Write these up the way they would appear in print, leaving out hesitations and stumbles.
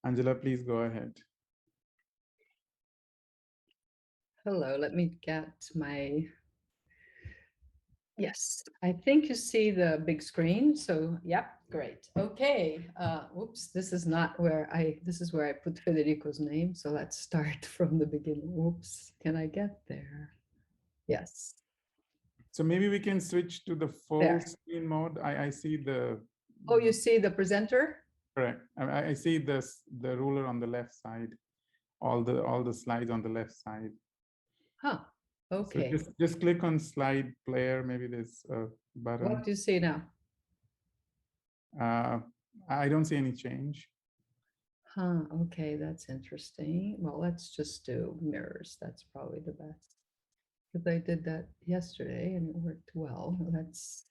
Angela, please go ahead. Hello, let me get my, yes, I think you see the big screen. So, yep, great. Okay, oops, this is not where this is where I put Federico's name. So let's start from the beginning. Oops, can I get there? Yes. So maybe we can switch to the full There. screen mode. I see the. Oh, you see the presenter? Correct. I see the ruler on the left side, all the slides on the left side. Huh. Okay. So just click on slide player. Maybe there's a button. What do you see now? I don't see any change. Huh. Okay, that's interesting. Well, let's just do mirrors. That's probably the best. Because I did that yesterday and it worked well. That's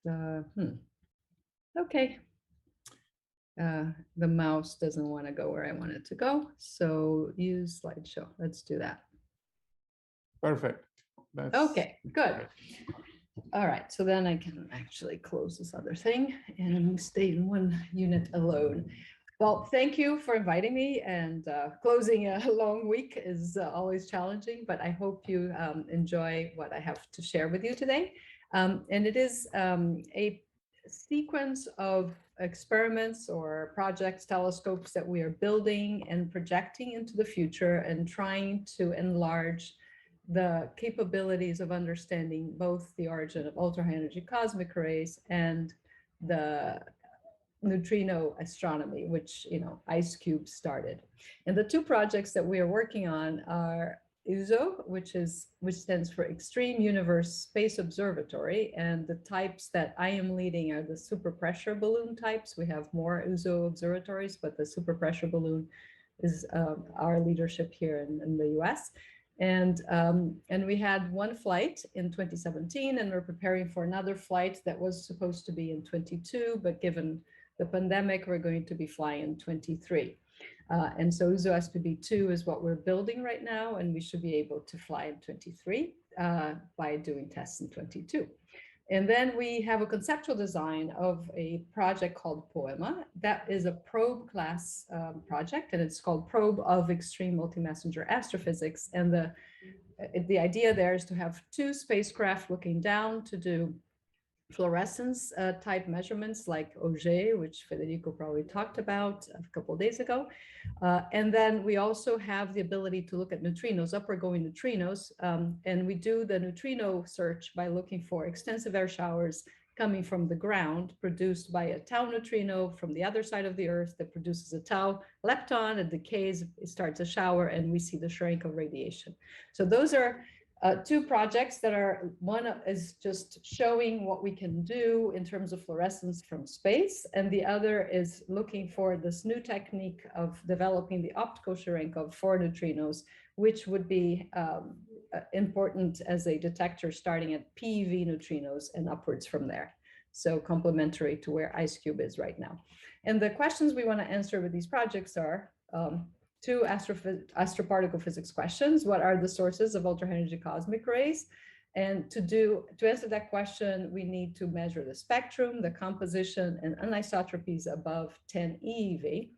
okay. The mouse doesn't want to go where I want it to go. So use slideshow. Let's do that. Perfect. That's okay, good. All right, so then I can actually close this other thing and stay in one unit alone. Well, thank you for inviting me, and closing a long week is always challenging, but I hope you enjoy what I have to share with you today. And it is a sequence of experiments or projects, telescopes that we are building and projecting into the future and trying to enlarge the capabilities of understanding both the origin of ultra-high energy cosmic rays and the neutrino astronomy, which IceCube started. And the two projects that we are working on are USO, which stands for Extreme Universe Space Observatory, and the types that I am leading are the super pressure balloon types. We have more USO observatories, but the super pressure balloon is our leadership here in the US. And we had one flight in 2017, and we're preparing for another flight that was supposed to be in 22, but given the pandemic, we're going to be flying in 23. And so USO SPB2 is what we're building right now, and we should be able to fly in 23 by doing tests in 22. And then we have a conceptual design of a project called POEMA. That is a probe class project, and it's called Probe of Extreme Multi-Messenger Astrophysics. And the idea there is to have two spacecraft looking down to do fluorescence type measurements like Auger, which Federico probably talked about a couple of days ago. And then we also have the ability to look at neutrinos, upward going neutrinos. And we do the neutrino search by looking for extensive air showers coming from the ground, produced by a tau neutrino from the other side of the Earth that produces a tau lepton, it decays, it starts a shower, and we see the shrink of radiation. So those are two projects that are, one is just showing what we can do in terms of fluorescence from space, and the other is looking for this new technique of developing the optical Cherenkov for neutrinos, which would be important as a detector starting at PeV neutrinos and upwards from there. So complementary to where IceCube is right now. And the questions we want to answer with these projects are, two astroparticle physics questions. What are the sources of ultra-high energy cosmic rays? And to answer that question, we need to measure the spectrum, the composition, and anisotropies above 10 eV.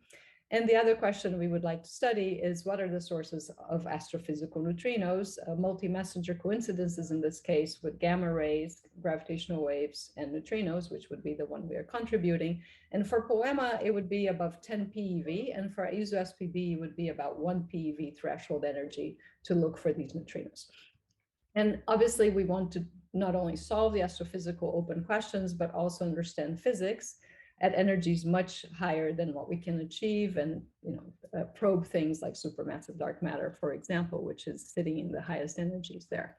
And the other question we would like to study is what are the sources of astrophysical neutrinos, multi-messenger coincidences in this case with gamma rays, gravitational waves, and neutrinos, which would be the one we are contributing. And for POEMA, it would be above 10 PeV, and for USO SPB, it would be about 1 PeV threshold energy to look for these neutrinos. And obviously, we want to not only solve the astrophysical open questions, but also understand physics at energies much higher than what we can achieve, and probe things like supermassive dark matter, for example, which is sitting in the highest energies there.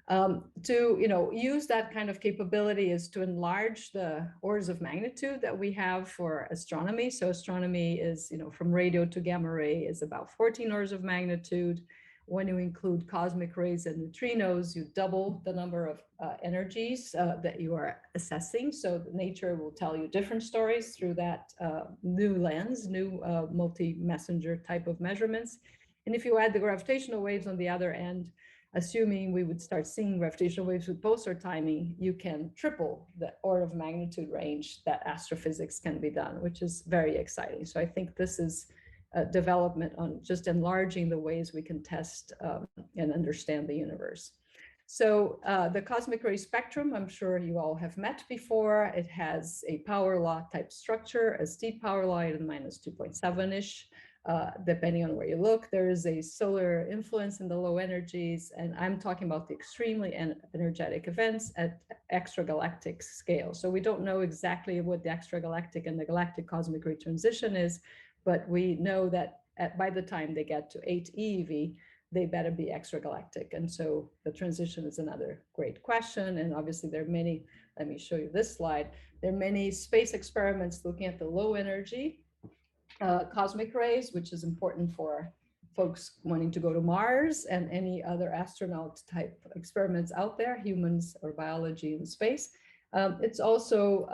To use that kind of capability is to enlarge the orders of magnitude that we have for astronomy. So astronomy is, from radio to gamma ray is about 14 orders of magnitude. When you include cosmic rays and neutrinos, you double the number of energies that you are assessing. So nature will tell you different stories through that new lens, new multi-messenger type of measurements. And if you add the gravitational waves on the other end, assuming we would start seeing gravitational waves with pulsar timing, you can triple the order of magnitude range that astrophysics can be done, which is very exciting. So I think this is development on just enlarging the ways we can test and understand the universe. So the cosmic ray spectrum, I'm sure you all have met before. It has a power law type structure, a steep power law at -2.7-ish. Depending on where you look, there is a solar influence in the low energies, and I'm talking about the extremely energetic events at extragalactic scale. So we don't know exactly what the extragalactic and the galactic cosmic ray transition is, but we know that by the time they get to 8 eV, they better be extragalactic. And so the transition is another great question. And obviously there are many, let me show you this slide. There are many space experiments looking at the low energy cosmic rays, which is important for folks wanting to go to Mars and any other astronaut type experiments out there, humans or biology in space. It's also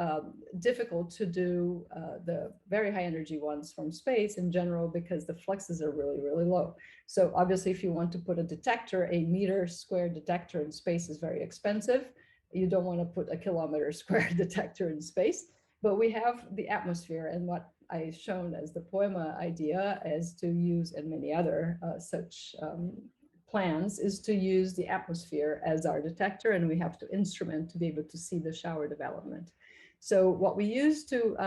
difficult to do the very high energy ones from space in general because the fluxes are really, really low. So obviously, if you want to put a detector, a meter square detector in space is very expensive. You don't want to put a kilometer square detector in space, but we have the atmosphere, and what I shown as the POEMA idea is to use, and many other such plans, is to use the atmosphere as our detector, and we have to instrument to be able to see the shower development. So what we use to,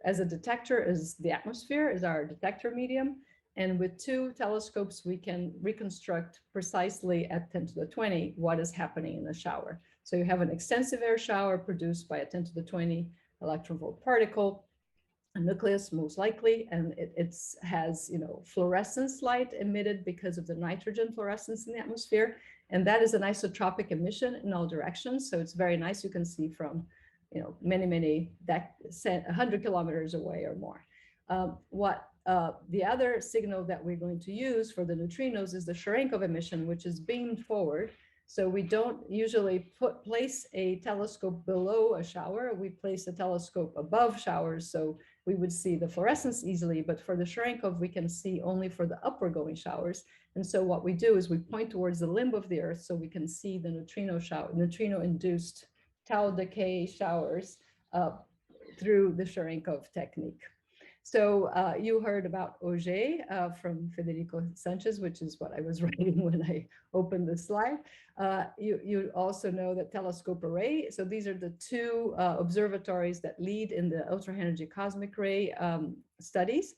as a detector is the atmosphere is our detector medium. And with 2 telescopes, we can reconstruct precisely at 10 to the 20 what is happening in the shower. So you have an extensive air shower produced by a 10 to the 20 electron volt particle, a nucleus most likely, and it has fluorescence light emitted because of the nitrogen fluorescence in the atmosphere, and that is an isotropic emission in all directions. So it's very nice. You can see from many 100 kilometers away or more. The other signal that we're going to use for the neutrinos is the Cherenkov emission, which is beamed forward. So we don't usually place a telescope below a shower. We place a telescope above showers, so we would see the fluorescence easily. But for the Cherenkov, we can see only for the upward going showers. And so what we do is we point towards the limb of the Earth so we can see the neutrino-induced tau decay showers through the Cherenkov technique. So you heard about Auger from Federico Sanchez, which is what I was writing when I opened the slide. You also know that telescope array. So these are the 2 observatories that lead in the ultra energy cosmic ray studies.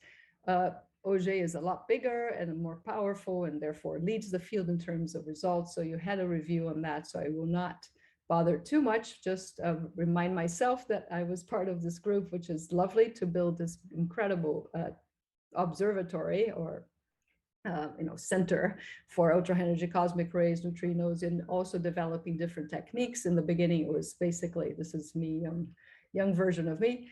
Auger is a lot bigger and more powerful, and therefore leads the field in terms of results. So you had a review on that, so I will not bother too much, just remind myself that I was part of this group, which is lovely to build this incredible observatory or center for ultra energy cosmic rays, neutrinos, and also developing different techniques. In the beginning, it was basically, this is me, young version of me.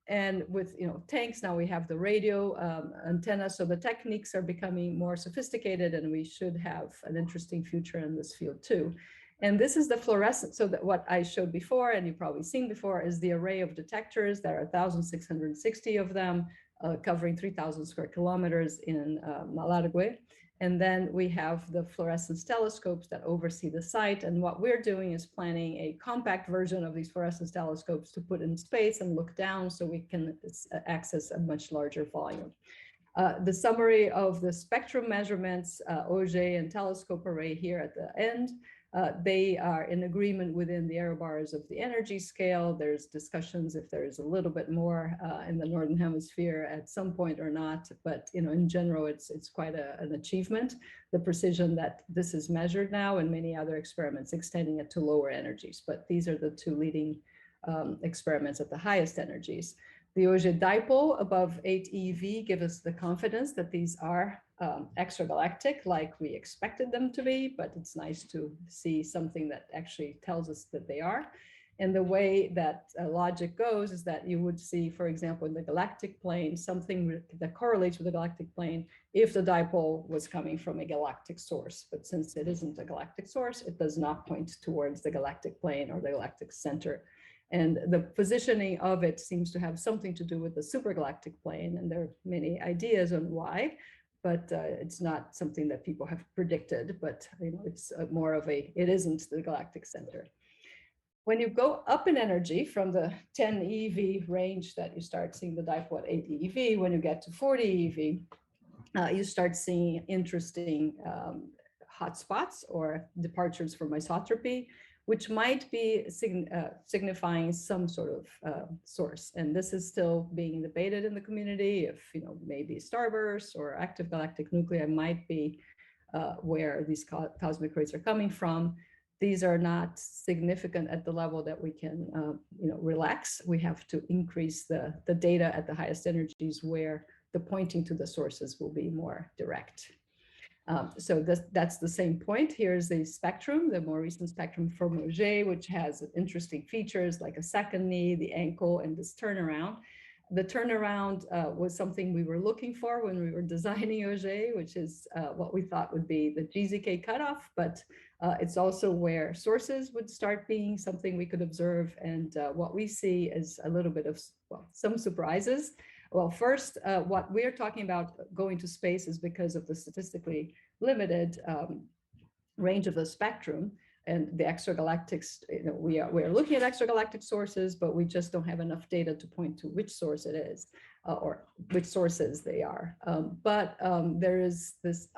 And with tanks, now we have the radio antenna, so the techniques are becoming more sophisticated, and we should have an interesting future in this field too. And this is the fluorescence. So that what I showed before, and you've probably seen before, is the array of detectors. There are 1,660 of them, covering 3,000 square kilometers in Malargüe. And then we have the fluorescence telescopes that oversee the site. And what we're doing is planning a compact version of these fluorescence telescopes to put in space and look down so we can access a much larger volume. The summary of the spectrum measurements, Auger and telescope array here at the end. They are in agreement within the error bars of the energy scale. There's discussions if there's a little bit more in the Northern Hemisphere at some point or not, but in general, it's quite an achievement. The precision that this is measured now, and many other experiments extending it to lower energies, but these are the 2 leading experiments at the highest energies. The Auger dipole above 8 eV give us the confidence that these are extragalactic like we expected them to be, but it's nice to see something that actually tells us that they are. And the way that logic goes is that you would see, for example, in the galactic plane, something that correlates with the galactic plane if the dipole was coming from a galactic source. But since it isn't a galactic source, it does not point towards the galactic plane or the galactic center. And the positioning of it seems to have something to do with the supergalactic plane. And there are many ideas on why, but it's not something that people have predicted, but it's more of it isn't the galactic center. When you go up in energy from the 10 eV range that you start seeing the dipole at 80 eV, when you get to 40 eV, you start seeing interesting hotspots or departures from isotropy, which might be signifying some sort of source. And this is still being debated in the community if, maybe starbursts or active galactic nuclei might be where these cosmic rays are coming from. These are not significant at the level that we can, relax. We have to increase the data at the highest energies where the pointing to the sources will be more direct. So that's the same point. Here's the spectrum, the more recent spectrum from Auger, which has interesting features like a second knee, the ankle, and this turnaround. The turnaround was something we were looking for when we were designing Auger, which is what we thought would be the Gzk cutoff, but it's also where sources would start being something we could observe. And what we see is a little bit of, some surprises. Well, first, what we're talking about going to space is because of the statistically limited range of the spectrum and the extragalactics. We're looking at extragalactic sources, but we just don't have enough data to point to which source it is or which sources they are. But there is this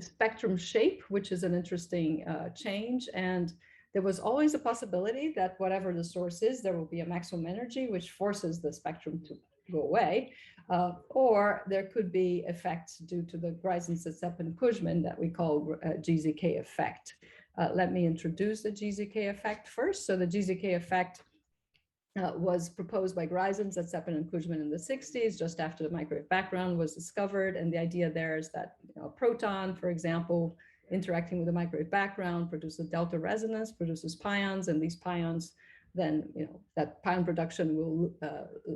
spectrum shape, which is an interesting change. And there was always a possibility that whatever the source is, there will be a maximum energy, which forces the spectrum to go away, or there could be effects due to the Gzk that we call Gzk effect. Let me introduce the Gzk effect first. So the Gzk effect was proposed by Grisens, Zeppelin, and Kuzmin in the 60s, just after the microwave background was discovered. And the idea there is that a proton, for example, interacting with the microwave background produces delta resonance, produces pions, and these pions then, that pion production will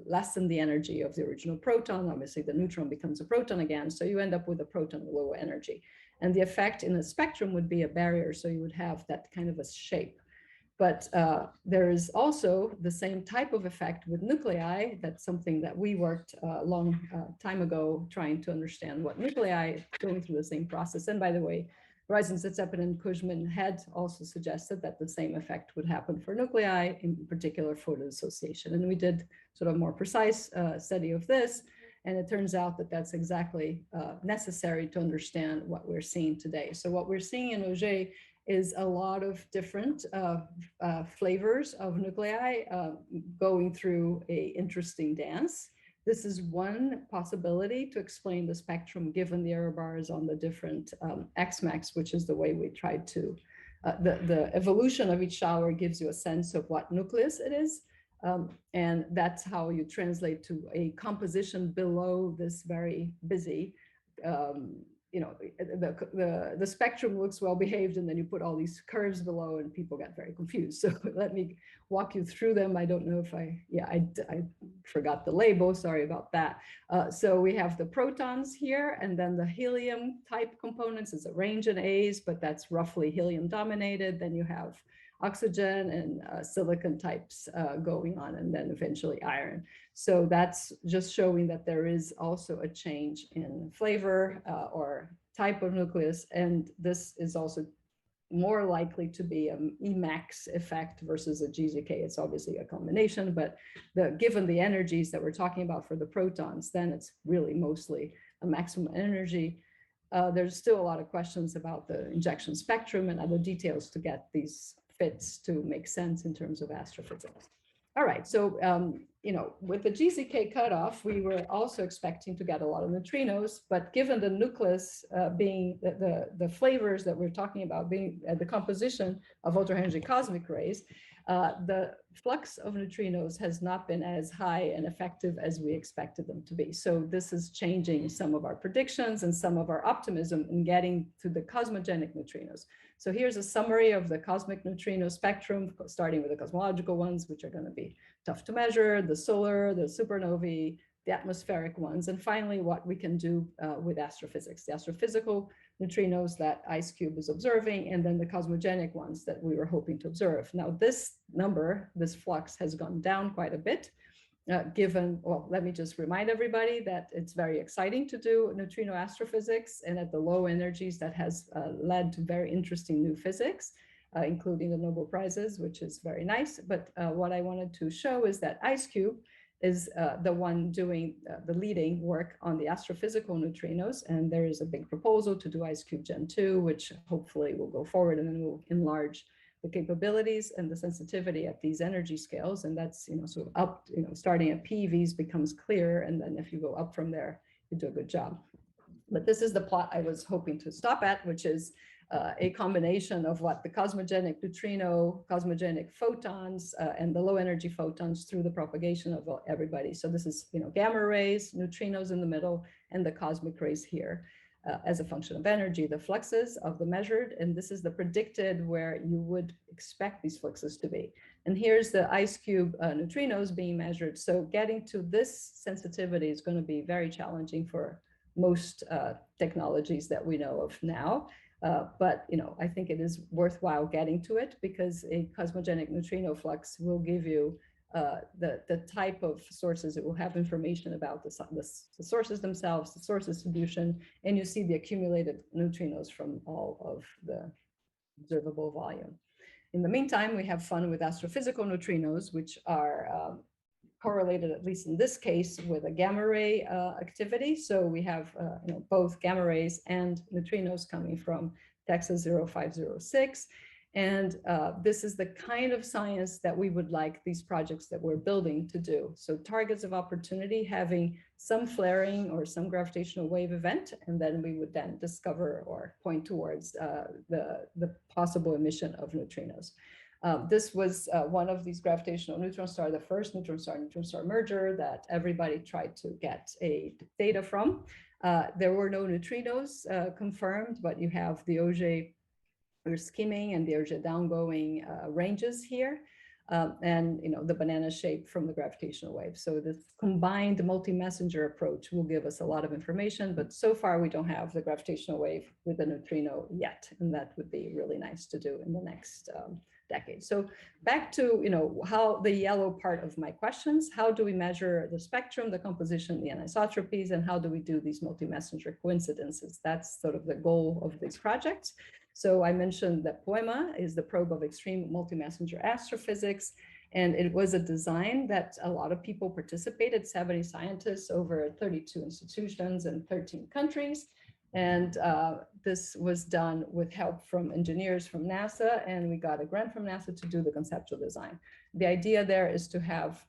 lessen the energy of the original proton. Obviously, the neutron becomes a proton again, so you end up with a proton with lower energy. And the effect in the spectrum would be a barrier, so you would have that kind of a shape. But there is also the same type of effect with nuclei. That's something that we worked a long time ago trying to understand what nuclei going through the same process. And by the way, Grisens, Zeppelin, and Kuzmin had also suggested that the same effect would happen for nuclei, in particular photodissociation. And we did sort of more precise study of this. And it turns out that that's exactly necessary to understand what we're seeing today. So what we're seeing in Auger is a lot of different flavors of nuclei going through an interesting dance. This is one possibility to explain the spectrum given the error bars on the different Xmax, which is the way we tried to, the evolution of each shower gives you a sense of what nucleus it is. And that's how you translate to a composition below this very busy, the spectrum looks well behaved, and then you put all these curves below and people get very confused. So let me walk you through them. I don't know if I forgot the label, sorry about that. So we have the protons here, and then the helium type components is a range in A's, but that's roughly helium dominated. Then you have oxygen and silicon types going on, and then eventually iron. So that's just showing that there is also a change in flavor or type of nucleus. And this is also more likely to be an Emax effect versus a Gzk. It's obviously a combination, but given the energies that we're talking about for the protons, then it's really mostly a maximum energy. There's still a lot of questions about the injection spectrum and other details to get these fits to make sense in terms of astrophysics. All right, so with the Gzk cutoff, we were also expecting to get a lot of neutrinos, but given the nucleus being the flavors that we're talking about being the composition of ultra-high energy cosmic rays, the flux of neutrinos has not been as high and effective as we expected them to be. So this is changing some of our predictions and some of our optimism in getting to the cosmogenic neutrinos. So here's a summary of the cosmic neutrino spectrum, starting with the cosmological ones, which are going to be tough to measure, the solar, the supernovae, the atmospheric ones, and finally what we can do with astrophysics, the astrophysical neutrinos that IceCube is observing, and then the cosmogenic ones that we were hoping to observe. Now this number, this flux has gone down quite a bit, given, well, let me just remind everybody that it's very exciting to do neutrino astrophysics, and at the low energies that has led to very interesting new physics. including the Nobel Prizes, which is very nice. But what I wanted to show is that IceCube is the one doing the leading work on the astrophysical neutrinos. And there is a big proposal to do IceCube Gen 2, which hopefully will go forward, and then we'll enlarge the capabilities and the sensitivity at these energy scales. And that's, sort of up, starting at PeVs becomes clear. And then if you go up from there, you do a good job. But this is the plot I was hoping to stop at, which is a combination of what the cosmogenic neutrino, cosmogenic photons, and the low energy photons through the propagation of everybody. So this is, gamma rays, neutrinos in the middle, and the cosmic rays here as a function of energy, the fluxes of the measured, and this is the predicted where you would expect these fluxes to be. And here's the IceCube neutrinos being measured. So getting to this sensitivity is going to be very challenging for most technologies that we know of now. But I think it is worthwhile getting to it, because a cosmogenic neutrino flux will give you the type of sources that will have information about the sources themselves, the source distribution, and you see the accumulated neutrinos from all of the observable volume. In the meantime, we have fun with astrophysical neutrinos, which are correlated, at least in this case, with a gamma ray activity. So we have both gamma rays and neutrinos coming from Texas 0506. And this is the kind of science that we would like these projects that we're building to do. So targets of opportunity, having some flaring or some gravitational wave event, and then we would then discover or point towards the possible emission of neutrinos. This was one of these gravitational neutron star, the first neutron star merger that everybody tried to get data from. There were no neutrinos confirmed, but you have the Auger skimming and the Auger downgoing ranges here, and the banana shape from the gravitational wave. So this combined multi-messenger approach will give us a lot of information, but so far we don't have the gravitational wave with the neutrino yet, and that would be really nice to do in the next decade. So back to how the yellow part of my questions: how do we measure the spectrum, the composition, the anisotropies, and how do we do these multi-messenger coincidences? That's sort of the goal of these projects. So I mentioned that POEMA is the probe of extreme multi-messenger astrophysics, and it was a design that a lot of people participated, 70 scientists over 32 institutions and 13 countries. And this was done with help from engineers from NASA, and we got a grant from NASA to do the conceptual design. The idea there is to have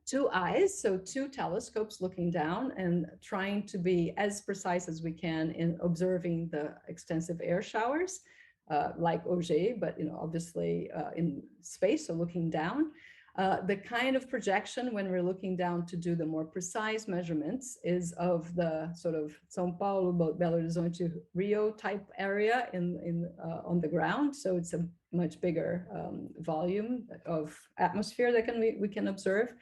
two eyes, so two telescopes looking down and trying to be as precise as we can in observing the extensive air showers, like Auger, but obviously in space, so looking down. The kind of projection when we're looking down to do the more precise measurements is of the sort of São Paulo, Belo Horizonte, Rio type area on the ground. So it's a much bigger volume of atmosphere that we can observe.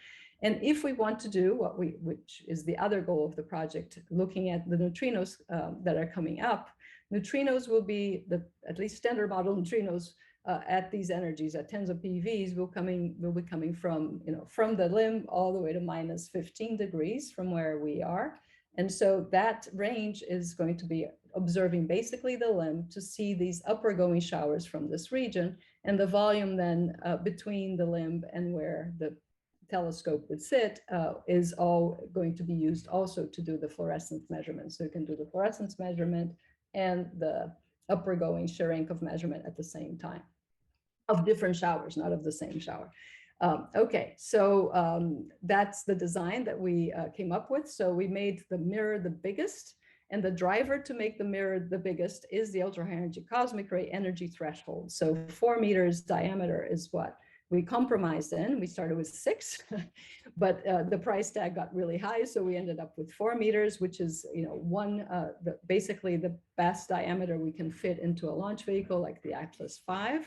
And if we want to do which is the other goal of the project, looking at the neutrinos that are coming up, neutrinos will be at least standard model neutrinos at these energies at tens of PeVs will be coming from from the limb all the way to minus 15 degrees from where we are. And so that range is going to be observing basically the limb to see these upper going showers from this region, and the volume then between the limb and where the telescope would sit is all going to be used also to do the fluorescence measurement. So you can do the fluorescence measurement and the upper going Cherenkov measurement at the same time, of different showers, not of the same shower. Okay, so that's the design that we came up with. So we made the mirror the biggest, and the driver to make the mirror the biggest is the ultra high energy cosmic ray energy threshold. So 4 meters diameter is what we compromised in. We started with 6, but the price tag got really high, so we ended up with 4 meters, which is basically the best diameter we can fit into a launch vehicle like the Atlas V.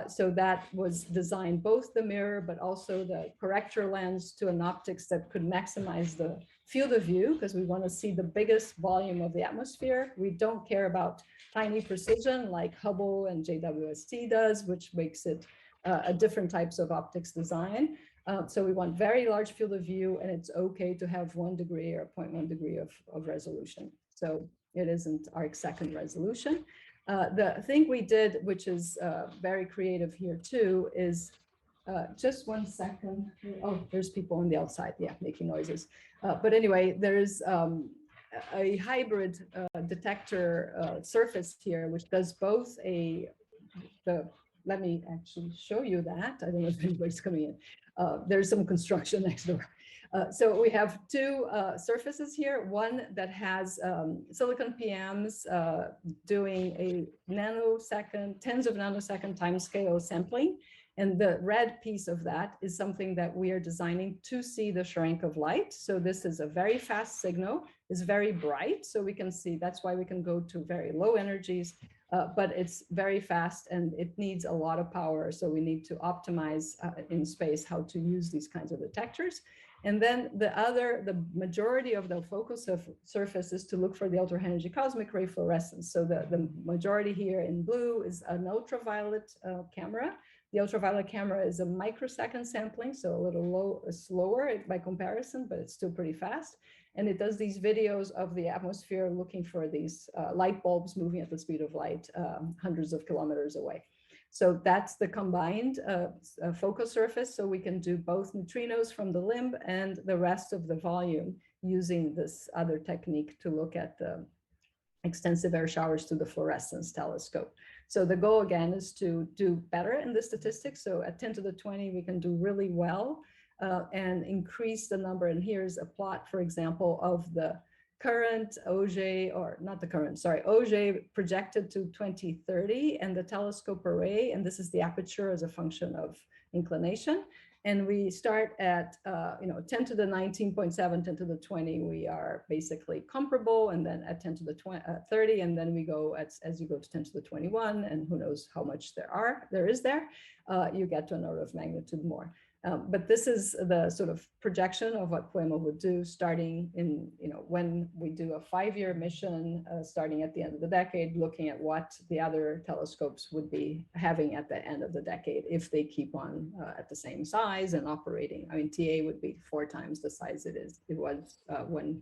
So that was designed, both the mirror, but also the corrector lens to an optics that could maximize the field of view, because we want to see the biggest volume of the atmosphere. We don't care about tiny precision like Hubble and JWST does, which makes it a different types of optics design. So we want very large field of view, and it's okay to have 1 degree or 0.1 degree of resolution. So it isn't arc second resolution. The thing we did, which is very creative here too, is just 1 second. Oh, there's people on the outside, yeah, making noises. But anyway, there's a hybrid detector surface here, which does both let me actually show you that. I don't know if anybody's coming in. There's some construction next door. So we have two surfaces here, one that has silicon PMs doing a nanosecond, tens of nanosecond timescale sampling. And the red piece of that is something that we are designing to see the shrink of light. So this is a very fast signal, it's very bright, so we can see, that's why we can go to very low energies, but it's very fast and it needs a lot of power. So we need to optimize in space how to use these kinds of detectors. And then the majority of the focus of surface is to look for the ultra-high energy cosmic ray fluorescence. So the majority here in blue is an ultraviolet camera. The ultraviolet camera is a microsecond sampling, so a little slower by comparison, but it's still pretty fast. And it does these videos of the atmosphere looking for these light bulbs moving at the speed of light hundreds of kilometers away. So that's the combined focus surface. So we can do both neutrinos from the limb and the rest of the volume using this other technique to look at the extensive air showers through the fluorescence telescope. So the goal again is to do better in the statistics. So at 10 to the 20, we can do really well and increase the number. And here's a plot, for example, of the current Auger, or not the current, sorry, Auger projected to 2030 and the telescope array. And this is the aperture as a function of inclination. And we start at 10 to the 19.7, 10 to the 20, we are basically comparable. And then at 10 to the 30, and then we go as you go to 10 to the 21, and who knows how much there is there, you get to an order of magnitude more. But this is the sort of projection of what POEMA would do starting in, when we do a 5-year mission, starting at the end of the decade, looking at what the other telescopes would be having at the end of the decade if they keep on at the same size and operating. I mean, TA would be 4 times the size it was when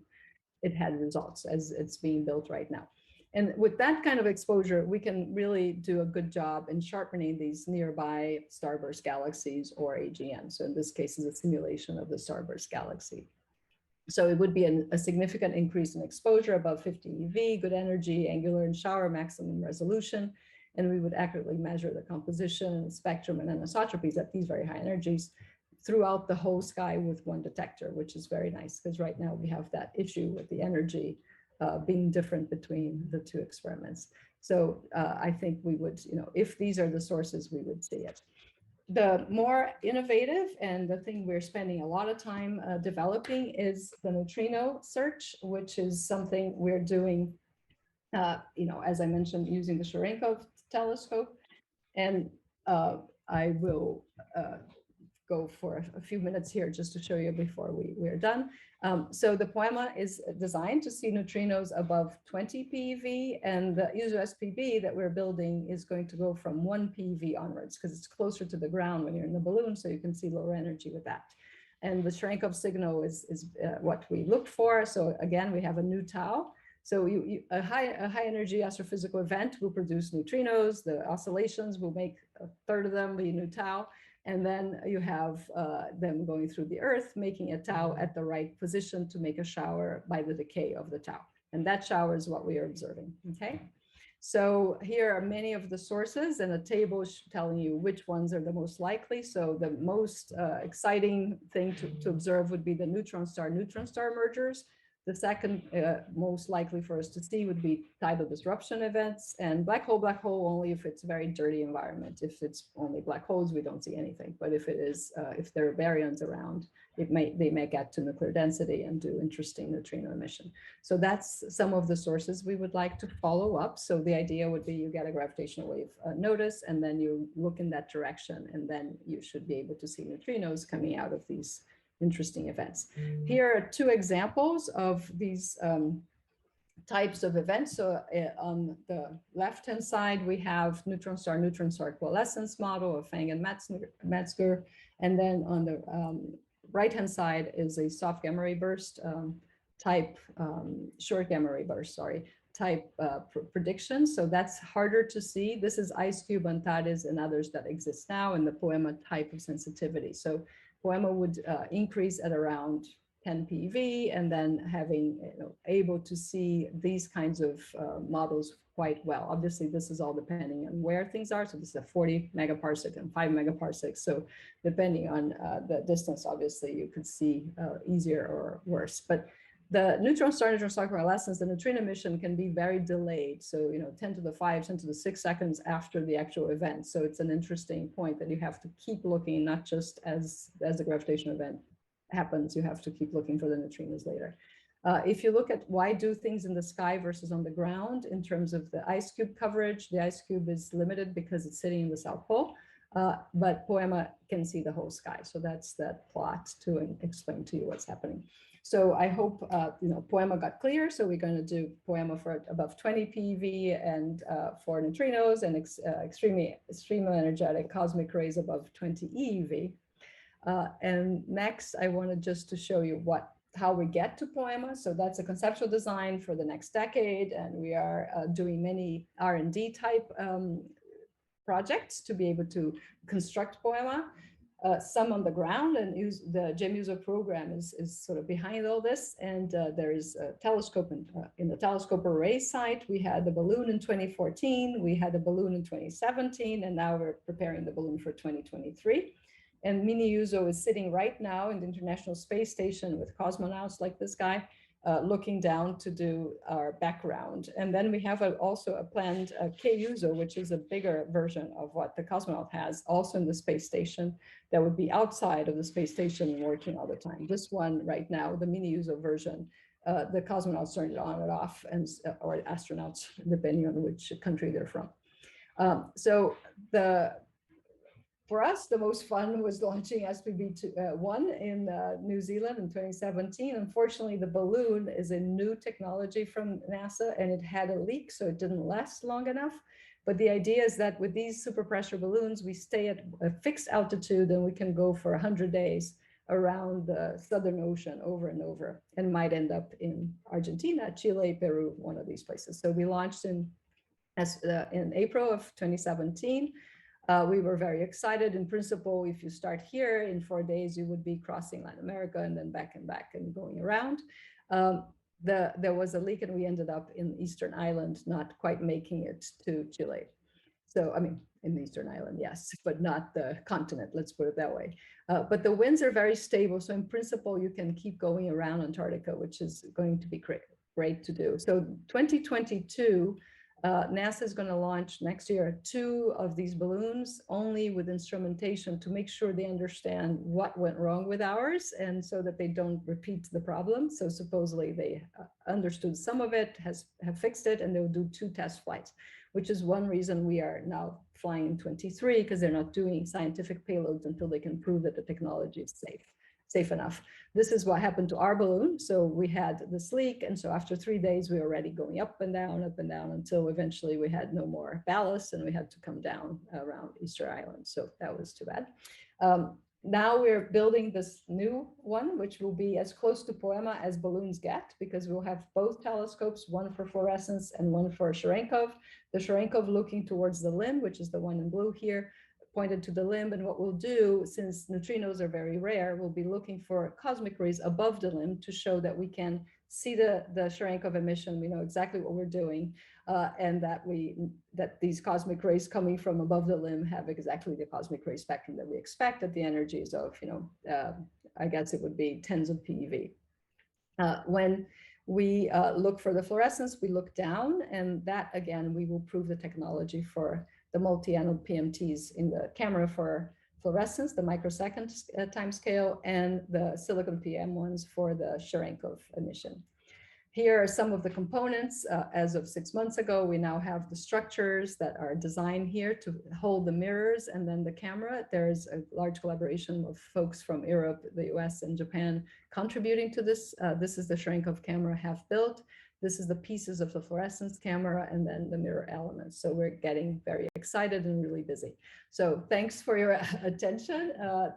it had results as it's being built right now. And with that kind of exposure, we can really do a good job in sharpening these nearby starburst galaxies or AGN. So in this case, is a simulation of the starburst galaxy. So it would be a significant increase in exposure, above 50 eV, good energy, angular and shower, maximum resolution. And we would accurately measure the composition, spectrum, and anisotropies at these very high energies throughout the whole sky with one detector, which is very nice because right now we have that issue with the energy being different between the two experiments. So I think we would, if these are the sources, we would see it. The more innovative and the thing we're spending a lot of time developing is the Neutrino Search, which is something we're doing, as I mentioned, using the Cherenkov telescope. And I will go for a few minutes here just to show you before we're done. So the POEMA is designed to see neutrinos above 20 PeV, and the user SPB that we're building is going to go from 1 PeV onwards because it's closer to the ground when you're in the balloon, so you can see lower energy with that. And the Cherenkov signal is what we look for. So again, we have a new tau. So a high energy astrophysical event will produce neutrinos. The oscillations will make a third of them be new tau. And then you have them going through the Earth, making a tau at the right position to make a shower by the decay of the tau. And that shower is what we are observing, okay? So here are many of the sources and a table telling you which ones are the most likely. So the most exciting thing to observe would be the neutron-star mergers. The second most likely for us to see would be tidal disruption events, and black hole only if it's a very dirty environment. If it's only black holes, we don't see anything. But if it is, if there are baryons around, they may get to nuclear density and do interesting neutrino emission. So that's some of the sources we would like to follow up. So the idea would be you get a gravitational wave notice, and then you look in that direction, and then you should be able to see neutrinos coming out of these interesting events. Here are 2 examples of these types of events. So on the left-hand side, we have neutron-star coalescence model of Fang and Metzger. And then on the right-hand side is a soft gamma ray burst type, short gamma ray burst, type prediction. So that's harder to see. This is IceCube, Antares, and others that exist now in the POEMA type of sensitivity. So POEMA would increase at around 10 PeV, and then having able to see these kinds of models quite well. Obviously, this is all depending on where things are. So this is a 40 megaparsec and 5 megaparsecs. So depending on the distance, obviously, you could see easier or worse. But the neutron star coalescence, the neutrino emission can be very delayed. So, 10 to the 5, 10 to the 6 seconds after the actual event. So it's an interesting point that you have to keep looking, not just as the gravitational event happens, you have to keep looking for the neutrinos later. If you look at why do things in the sky versus on the ground in terms of the IceCube coverage, the IceCube is limited because it's sitting in the South Pole, but POEMA can see the whole sky. So that's that plot to explain to you what's happening. So I hope, POEMA got clear. So we're going to do POEMA for above 20 PeV and for neutrinos, and extremely energetic cosmic rays above 20 eV. And next, I wanted just to show you how we get to POEMA. So that's a conceptual design for the next decade, and we are doing many R&D type projects to be able to construct POEMA. Some on the ground, and use the GEMUSO program is sort of behind all this. And there is a telescope in the telescope array site. We had the balloon in 2014, we had a balloon in 2017, and now we're preparing the balloon for 2023. And Mini-USO is sitting right now in the International Space Station with cosmonauts like this guy, looking down to do our background. And then we have also a planned K-USO, which is a bigger version of what the cosmonaut has, also in the space station, that would be outside of the space station and working all the time. This one right now, the Mini-USO version, the cosmonauts turn it on and off, or astronauts, depending on which country they're from. For us, the most fun was launching SPB1 in New Zealand in 2017. Unfortunately, the balloon is a new technology from NASA, and it had a leak, so it didn't last long enough. But the idea is that with these superpressure balloons, we stay at a fixed altitude, and we can go for 100 days around the Southern Ocean over and over, and might end up in Argentina, Chile, Peru, one of these places. So we launched in April of 2017. We were very excited. In principle, if you start here in 4 days, you would be crossing Latin America and then back and going around. There was a leak, and we ended up in Eastern Island, not quite making it to Chile. So, I mean, in the Eastern Island, yes, but not the continent, let's put it that way. But the winds are very stable. So in principle, you can keep going around Antarctica, which is going to be great to do. So 2022, NASA is going to launch next year 2 of these balloons, only with instrumentation, to make sure they understand what went wrong with ours, and so that they don't repeat the problem. So supposedly they understood some of it, have fixed it, and they'll do 2 test flights, which is one reason we are now flying in 23, because they're not doing scientific payloads until they can prove that the technology is safe enough. This is what happened to our balloon. So we had this leak, and so after 3 days, we were already going up and down, until eventually we had no more ballast, and we had to come down around Easter Island. So that was too bad. Now we're building this new one, which will be as close to POEMA as balloons get, because we'll have both telescopes, one for fluorescence and one for Cherenkov. The Cherenkov looking towards the limb, which is the one in blue here, pointed to the limb. And what we'll do, since neutrinos are very rare, we'll be looking for cosmic rays above the limb to show that we can see the Cherenkov emission. We know exactly what we're doing, and that these cosmic rays coming from above the limb have exactly the cosmic ray spectrum that we expect at the energies of, I guess it would be tens of PeV. When we look for the fluorescence, we look down, and that again, we will prove the technology for the multi-anode PMTs in the camera for fluorescence, the microsecond time scale, and the silicon PM ones for the Cherenkov emission. Here are some of the components. As of 6 months ago, we now have the structures that are designed here to hold the mirrors and then the camera. There's a large collaboration of folks from Europe, the US, and Japan contributing to this. This is the Cherenkov camera half built. This is the pieces of the fluorescence camera, and then the mirror elements. So we're getting very excited and really busy. So thanks for your attention.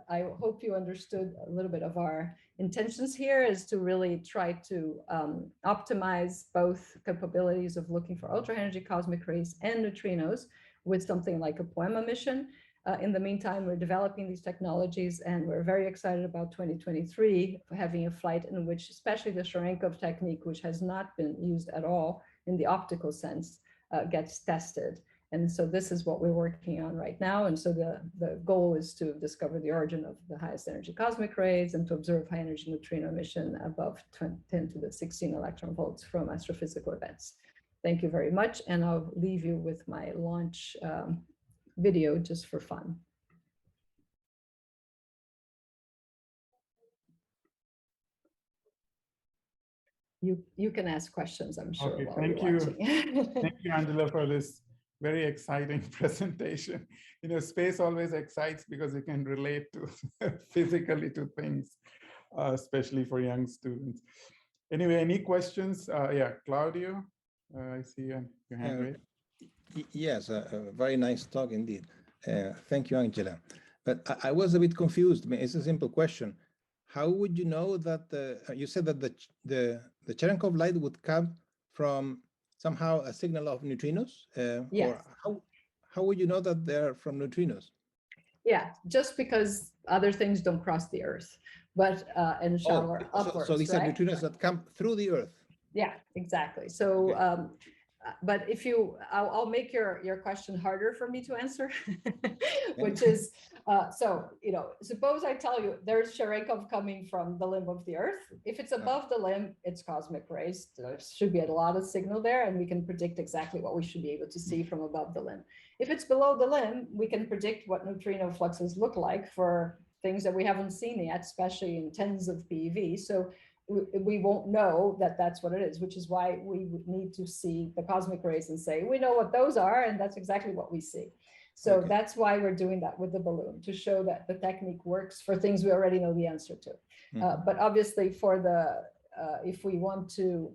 I hope you understood a little bit of our intentions here is to really try to optimize both capabilities of looking for ultra energy cosmic rays and neutrinos with something like a POEMA mission. In the meantime, we're developing these technologies, and we're very excited about 2023 having a flight in which, especially the Cherenkov technique, which has not been used at all in the optical sense, gets tested. And so this is what we're working on right now. And so the goal is to discover the origin of the highest energy cosmic rays and to observe high energy neutrino emission above 10 to the 16 electron volts from astrophysical events. Thank you very much. And I'll leave you with my launch video just for fun. You can ask questions, I'm sure. Okay, while thank you're you. watching. Thank you, Angela, for this very exciting presentation. You know, space always excites because you can relate to physically to things, especially for young students. Anyway, any questions? Yeah, Claudio, I see your hand raised. Yes, a very nice talk indeed. Thank you, Angela. But I was a bit confused. I mean, it's a simple question. How would you know that you said that the Cherenkov light would come from somehow a signal of neutrinos? Yes. Or how would you know that they're from neutrinos? Yeah, just because other things don't cross the Earth, but and shower upwards. So these right? are neutrinos that come through the Earth. Yeah, exactly. So, okay. But if I'll make your question harder for me to answer, which is, so, you know, suppose I tell you there's Cherenkov coming from the limb of the Earth. If it's above the limb, it's cosmic rays. There should be a lot of signal there, and we can predict exactly what we should be able to see from above the limb. If it's below the limb, we can predict what neutrino fluxes look like for things that we haven't seen yet, especially in tens of PeV. So we won't know that that's what it is, which is why we would need to see the cosmic rays and say, we know what those are, and that's exactly what we see. So okay. That's why we're doing that with the balloon, to show that the technique works for things we already know the answer to. But obviously for the, if we want to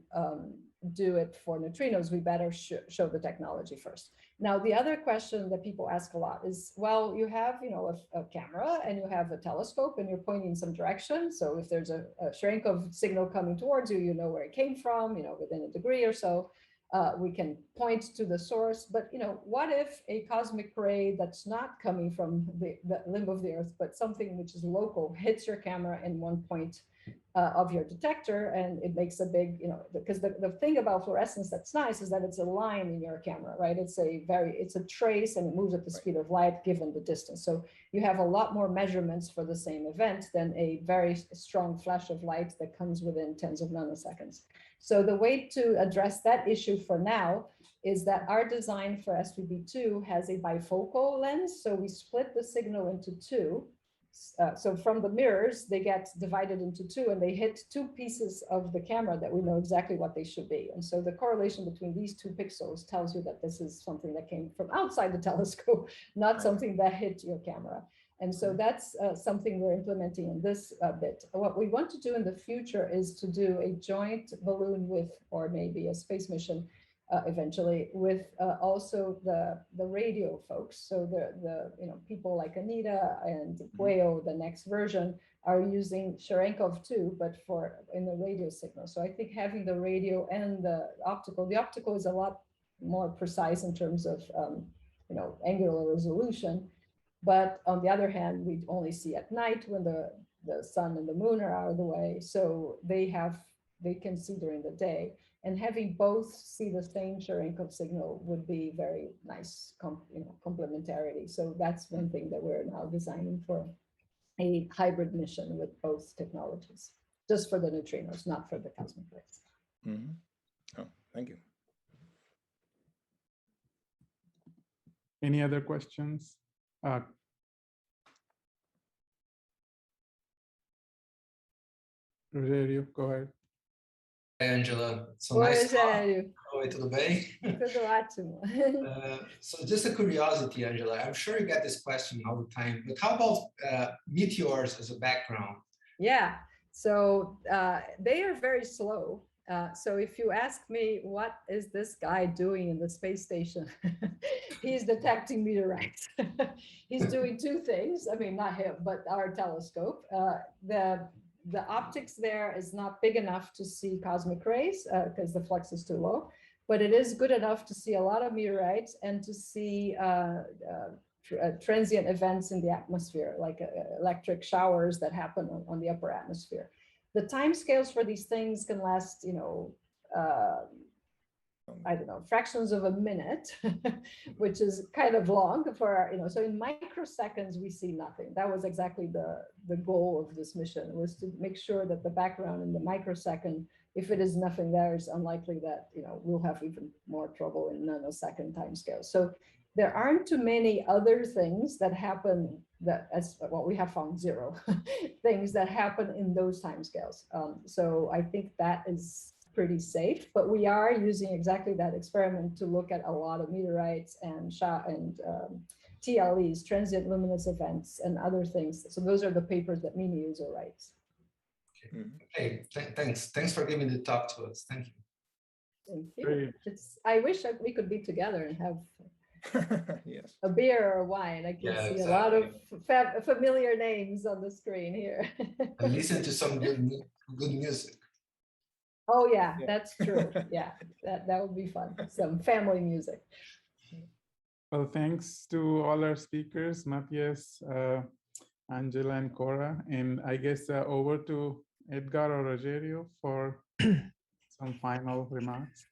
do it for neutrinos, we better show the technology first. Now, the other question that people ask a lot is, well, you have, you know, a camera and you have a telescope and you're pointing in some direction. So if there's a Cherenkov signal coming towards you, you know where it came from, you know, within a degree or so, we can point to the source. But, you know, what if a cosmic ray that's not coming from the limb of the Earth, but something which is local hits your camera in one point of your detector, and it makes a big, you know, because the thing about fluorescence that's nice is that it's a line in your camera, right? It's a trace, and it moves at the speed of light given the distance. So you have a lot more measurements for the same event than a very strong flash of light that comes within tens of nanoseconds. So the way to address that issue for now is that our design for SVB2 has a bifocal lens. So we split the signal into two. So from the mirrors, they get divided into two, and they hit two pieces of the camera that we know exactly what they should be. And so the correlation between these two pixels tells you that this is something that came from outside the telescope, not something that hit your camera. And so that's something we're implementing in this bit. What we want to do in the future is to do a joint balloon with, or maybe a space mission eventually, with also the radio folks. So the you know, people like Anita and Pueo, the next version, are using Cherenkov too, but in the radio signal. So I think having the radio and the optical is a lot more precise in terms of you know, angular resolution. But on the other hand, we only see at night when the sun and the moon are out of the way. So they can see during the day. And having both see the same Cherenkov signal would be very nice, you know, complementarity. So that's one thing that we're now designing for a hybrid mission with both technologies, just for the neutrinos, not for the cosmic rays. Mm-hmm. Oh, thank you. Any other questions? Rogério, go ahead. Angela, so Oi, nice Rogério. Oi, tudo bem? Tudo ótimo. So just a curiosity, Angela, I'm sure you get this question all the time, but how about meteors as a background? Yeah, so they are very slow. So if you ask me, what is this guy doing in the space station? He's detecting meteorites. He's doing two things. I mean, not him, but our telescope. the optics there is not big enough to see cosmic rays because the flux is too low, but it is good enough to see a lot of meteorites and to see transient events in the atmosphere, like electric showers that happen on the upper atmosphere. The timescales for these things can last, I don't know, fractions of a minute, which is kind of long for, so in microseconds, we see nothing. That was exactly the goal of this mission, was to make sure that the background in the microsecond, if it is nothing there, it's unlikely that, we'll have even more trouble in nanosecond timescales. So there aren't too many other things that happen we have found 0 things that happen in those timescales. So I think that is pretty safe, but we are using exactly that experiment to look at a lot of meteorites and TLEs, transient luminous events, and other things. So those are the papers that Mini user writes. Okay, thanks for giving the talk to us. Thank you. Thank you. I wish we could be together and have yes, a beer or a wine. I can see a lot of familiar names on the screen here. And listen to some good music. Oh yeah, that's true. Yeah, that would be fun. Some family music. Well, thanks to all our speakers, Matthias, Angela, and Cora. And I guess over to Edgar or Rogerio for some final remarks.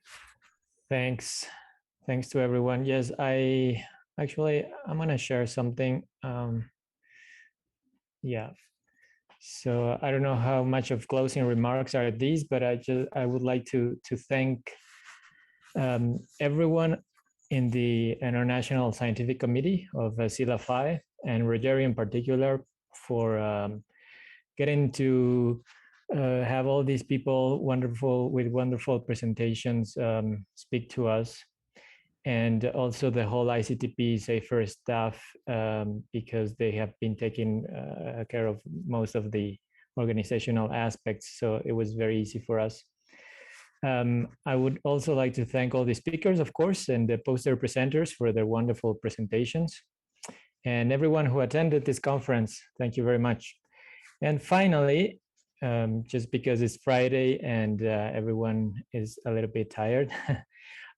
Thanks to everyone. Yes, I'm gonna share something. Yeah. So I don't know how much of closing remarks are these, but I would like to thank everyone in the International Scientific Committee of SILAFAE, and Rogerio in particular, for getting to have all these people with wonderful presentations speak to us, and also the whole ICTP-SAIFR staff, because they have been taking care of most of the organizational aspects, so it was very easy for us. I would also like to thank all the speakers, of course, and the poster presenters for their wonderful presentations, and everyone who attended this conference. Thank you very much. And finally, just because it's Friday and everyone is a little bit tired,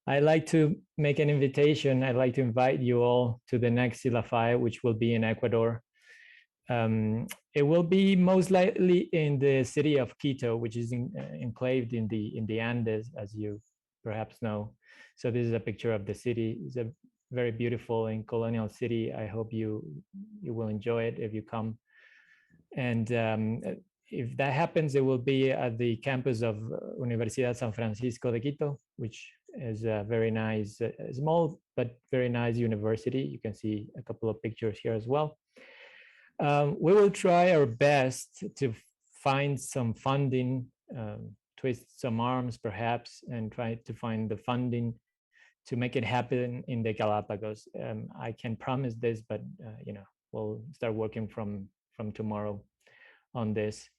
I'd like to make an invitation. I'd like to invite you all to the next SILAFAE, which will be in Ecuador. It will be most likely in the city of Quito, which is enclaved in the Andes, as you perhaps know. So this is a picture of the city. It's a very beautiful and colonial city. I hope you will enjoy it if you come. And if that happens, it will be at the campus of Universidad San Francisco de Quito, which is a very nice, small but very nice university. You can see a couple of pictures here as well. We will try our best to find some funding, twist some arms perhaps, and try to find the funding to make it happen in the Galapagos. I can't promise this, but we'll start working from tomorrow on this.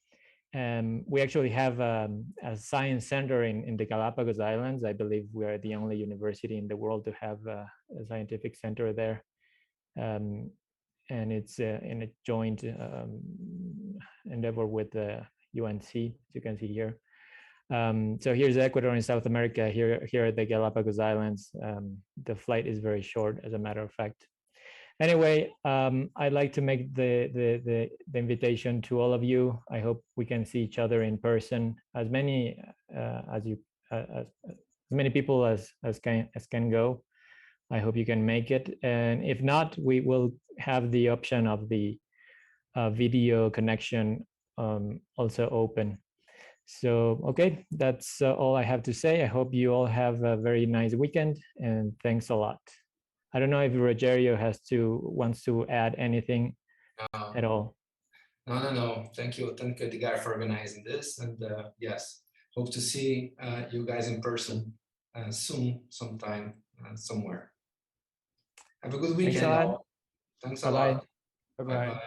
We actually have a science center in the Galapagos Islands. I believe we are the only university in the world to have a scientific center there. And it's in a joint endeavor with the UNC, as you can see here. So here's Ecuador in South America. Here at the Galapagos Islands. The flight is very short, as a matter of fact. Anyway, I'd like to make the invitation to all of you. I hope we can see each other in person. As many as many people as can go. I hope you can make it. And if not, we will have the option of the video connection also open. So, okay, that's all I have to say. I hope you all have a very nice weekend, and thanks a lot. I don't know if Rogerio wants to add anything at all. No. Thank you, Edgar, for organizing this. And yes, hope to see you guys in person soon, sometime, somewhere. Have a good weekend. Thanks a lot. Thanks a lot. Bye-bye.